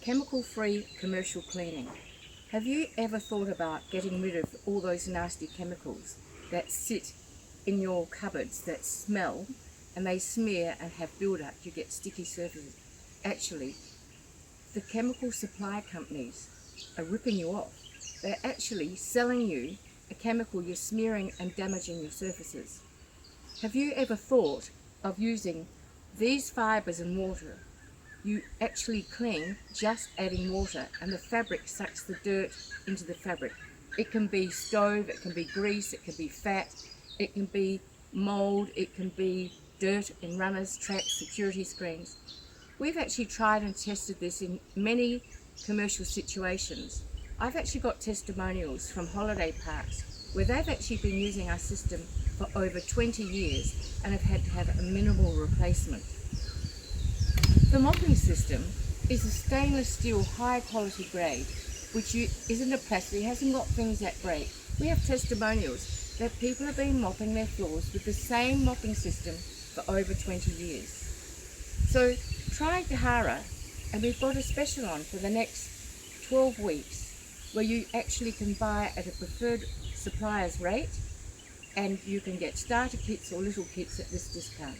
chemical-free commercial cleaning. Have you ever thought about getting rid of all those nasty chemicals that sit in your cupboards that smell and they smear and have build-up? You get sticky surfaces. Actually, the chemical supply companies are ripping you off. They're actually selling you a chemical you're smearing and damaging your surfaces. Have you ever thought of using these fibres and water? You actually clean just adding water, and the fabric sucks the dirt into the fabric. It can be stove, it can be grease, it can be fat, it can be mould, it can be dirt in runners, tracks, security screens. We've actually tried and tested this in many commercial situations. I've actually got testimonials from holiday parks where they've actually been using our system for over 20 years and have had to have a minimal replacement. The mopping system is a stainless steel high quality grade, which isn't a plastic, it hasn't got things that break. We have testimonials that people have been mopping their floors with the same mopping system for over 20 years. So try Tahara, and we've got a special on for the next 12 weeks where you actually can buy at a preferred supplier's rate, and you can get starter kits or little kits at this discount.